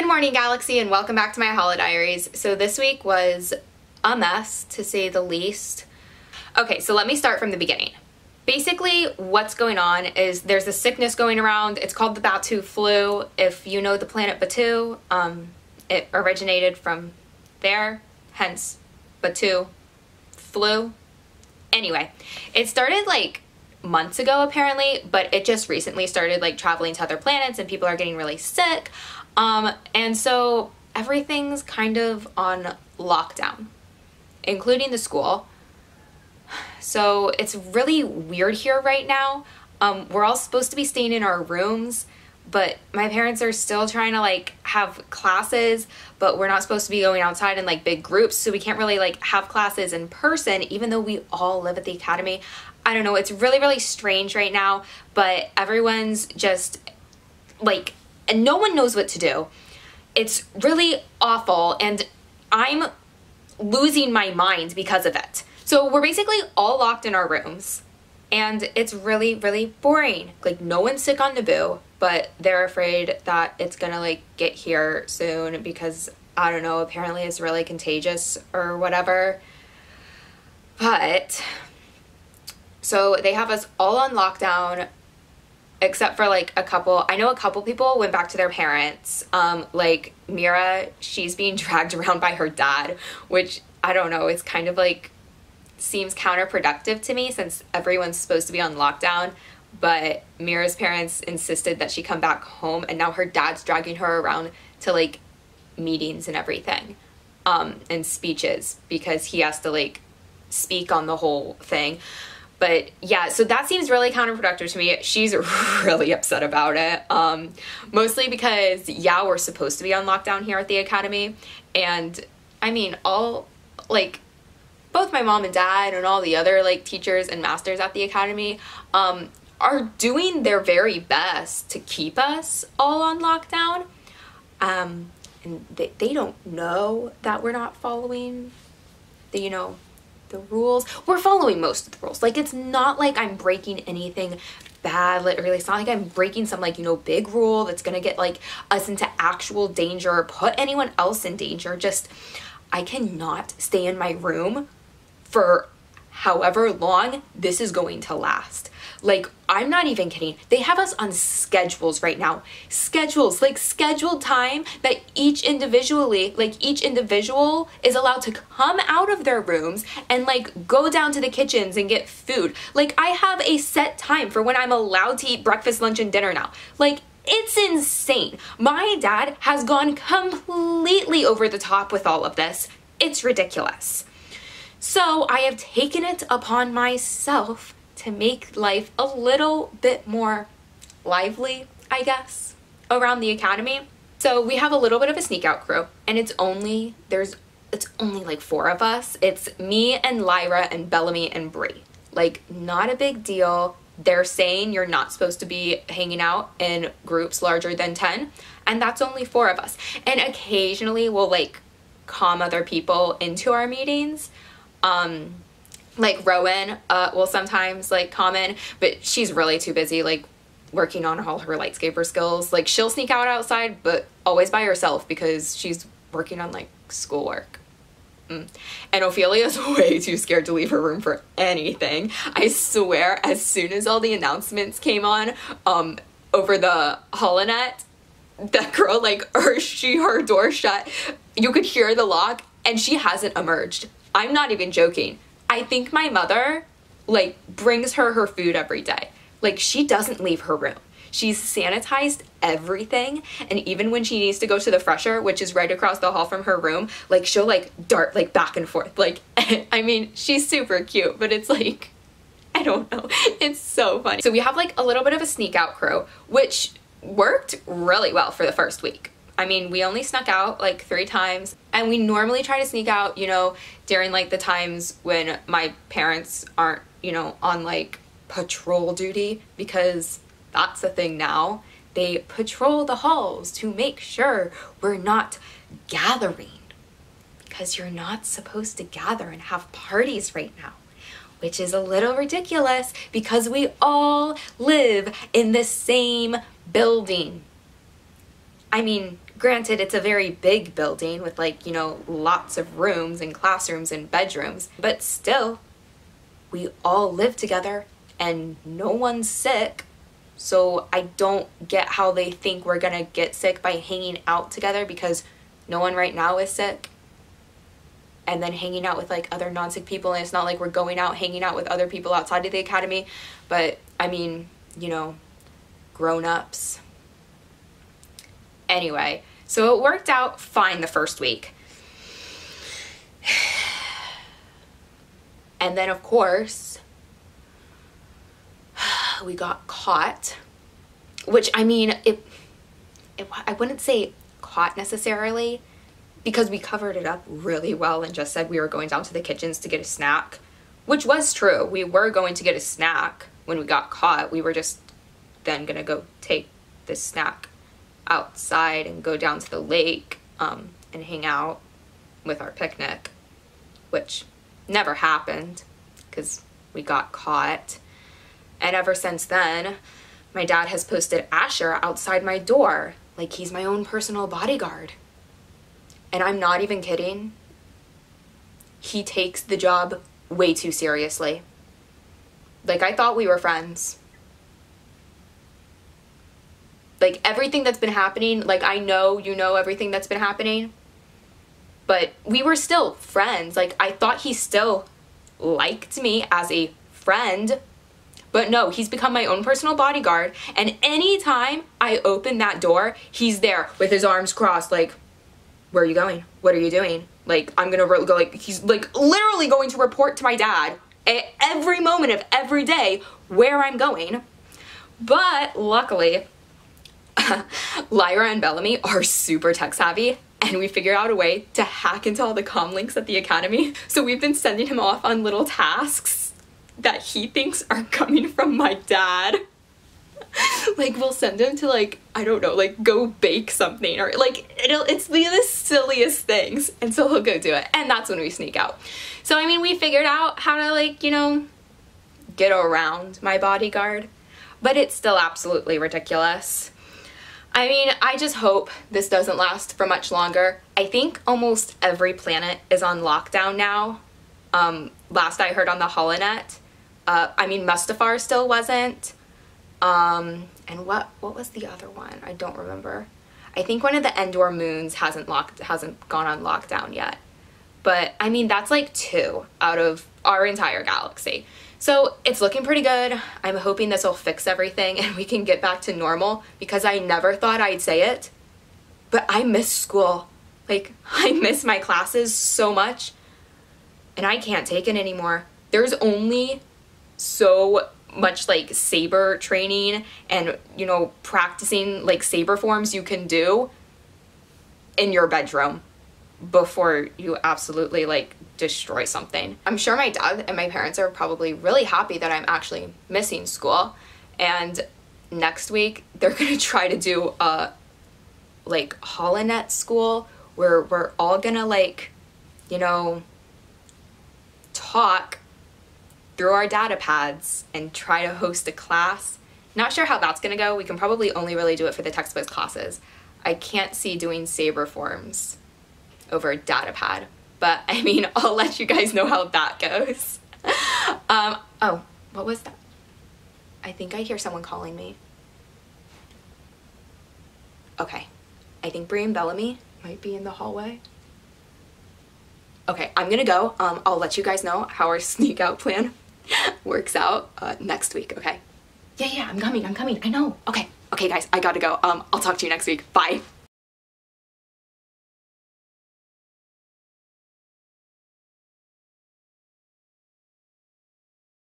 Good morning, Galaxy, and welcome back to my Holo Diaries. So this week was a mess, to say the least. Okay, so let me start from the beginning. Basically, what's going on is there's a sickness going around. It's called the Batuu flu. If you know the planet Batuu, it originated from there, hence Batuu flu. Anyway, it started like months ago apparently, but it just recently started like traveling to other planets and people are getting really sick. And so everything's kind of on lockdown, including the school. So it's really weird here right now. We're all supposed to be staying in our rooms, but my parents are still trying to like have classes, but we're not supposed to be going outside in like big groups. So we can't really like have classes in person, even though we all live at the academy. I don't know. It's really, really strange right now, but everyone's just like, and no one knows what to do. It's really awful, and I'm losing my mind because of it. So we're basically all locked in our rooms, and it's really, really boring. Like, no one's sick on Naboo, but they're afraid that it's gonna like get here soon because, I don't know, apparently it's really contagious or whatever. But, so they have us all on lockdown, except for like a couple. I know a couple people went back to their parents. Like Mira, she's being dragged around by her dad, which I don't know, it's kind of like seems counterproductive to me since everyone's supposed to be on lockdown. But Mira's parents insisted that she come back home, and now her dad's dragging her around to like meetings and everything, and speeches, because he has to like speak on the whole thing. But yeah, so that seems really counterproductive to me. She's really upset about it. Mostly because, yeah, we're supposed to be on lockdown here at the academy. And I mean, all like both my mom and dad and all the other like teachers and masters at the academy are doing their very best to keep us all on lockdown. And they don't know that we're not following the, you know, the rules. We're following most of the rules. Like, it's not like I'm breaking anything bad. Literally, it's not like I'm breaking some like, you know, big rule that's gonna get like us into actual danger or put anyone else in danger. Just, I cannot stay in my room for however long this is going to last. Like, I'm not even kidding. They have us on schedules right now. Schedules, like scheduled time that each individual is allowed to come out of their rooms and like go down to the kitchens and get food. Like, I have a set time for when I'm allowed to eat breakfast, lunch, and dinner now. Like, it's insane. My dad has gone completely over the top with all of this. It's ridiculous. So I have taken it upon myself to make life a little bit more lively, I guess, around the academy. So we have a little bit of a sneak out crew, and it's only like 4 of us. It's me and Lyra and Bellamy and Bree. Like, not a big deal. They're saying you're not supposed to be hanging out in groups larger than 10, and that's only 4 of us. And occasionally we'll like calm other people into our meetings. Like Rowan will sometimes like comment, but she's really too busy like working on all her lightsaber skills. Like, she'll sneak out outside, but always by herself because she's working on like schoolwork. And Ophelia's way too scared to leave her room for anything. I swear, as soon as all the announcements came on over the holonet, that girl, like, her door shut, you could hear the lock, and she hasn't emerged. I'm not even joking. I think my mother, like, brings her food every day. Like, she doesn't leave her room. She's sanitized everything, and even when she needs to go to the fresher, which is right across the hall from her room, like, she'll, like, dart, like, back and forth. Like, I mean, she's super cute, but it's, like, I don't know. It's so funny. So we have, like, a little bit of a sneak out crew, which worked really well for the first week. I mean, we only snuck out like 3 times, and we normally try to sneak out, you know, during like the times when my parents aren't, you know, on like patrol duty, because that's a thing now. They patrol the halls to make sure we're not gathering, because you're not supposed to gather and have parties right now, which is a little ridiculous because we all live in the same building. I mean, Granted, it's a very big building with like, you know, lots of rooms and classrooms and bedrooms, but still, we all live together and no one's sick. So I don't get how they think we're gonna get sick by hanging out together, because no one right now is sick. And then hanging out with like other non-sick people, and it's not like we're going out hanging out with other people outside of the academy, but I mean, you know, grown-ups. Anyway, so it worked out fine the first week. And then of course, we got caught, which I mean, I wouldn't say caught necessarily, because we covered it up really well and just said we were going down to the kitchens to get a snack, which was true. We were going to get a snack when we got caught. We were just then gonna go take this snack outside and go down to the lake and hang out with our picnic, which never happened because we got caught. And ever since then, my dad has posted Asher outside my door like he's my own personal bodyguard. And I'm not even kidding. He takes the job way too seriously. Like, I thought we were friends. Like, everything that's been happening, like, I know you know everything that's been happening, but we were still friends. Like, I thought he still liked me as a friend, but no, he's become my own personal bodyguard, and anytime I open that door, he's there with his arms crossed, like, where are you going? What are you doing? Like, I'm gonna go, like, he's like literally going to report to my dad at every moment of every day where I'm going. But luckily, Lyra and Bellamy are super tech savvy, and we figured out a way to hack into all the comm links at the academy. So we've been sending him off on little tasks that he thinks are coming from my dad. Like, we'll send him to, like, I don't know, like, go bake something, or like, it's the silliest things, and so he'll go do it, and that's when we sneak out. So I mean, we figured out how to, like, you know, get around my bodyguard, but it's still absolutely ridiculous. I mean, I just hope this doesn't last for much longer. I think almost every planet is on lockdown now. Last I heard on the holonet. I mean, Mustafar still wasn't. And what was the other one? I don't remember. I think one of the Endor moons hasn't gone on lockdown yet. But I mean, that's like 2 out of our entire galaxy. So it's looking pretty good. I'm hoping this will fix everything and we can get back to normal, because I never thought I'd say it, but I miss school. Like, I miss my classes so much, and I can't take it anymore. There's only so much like saber training and, you know, practicing like saber forms you can do in your bedroom before you absolutely like destroy something. I'm sure my dad and my parents are probably really happy that I'm actually missing school, and next week they're gonna try to do a like holonet school where we're all gonna, like, you know, talk through our data pads and try to host a class. Not sure how that's gonna go. We can probably only really do it for the text-based classes. I can't see doing saber forms over a data pad, but I mean, I'll let you guys know how that goes. Oh, what was that? I think I hear someone calling me. Okay, I think Brie and Bellamy might be in the hallway. Okay, I'm gonna go. I'll let you guys know how our sneak out plan works out next week, okay? Yeah, I'm coming, I know. Okay, guys, I gotta go. I'll talk to you next week. Bye.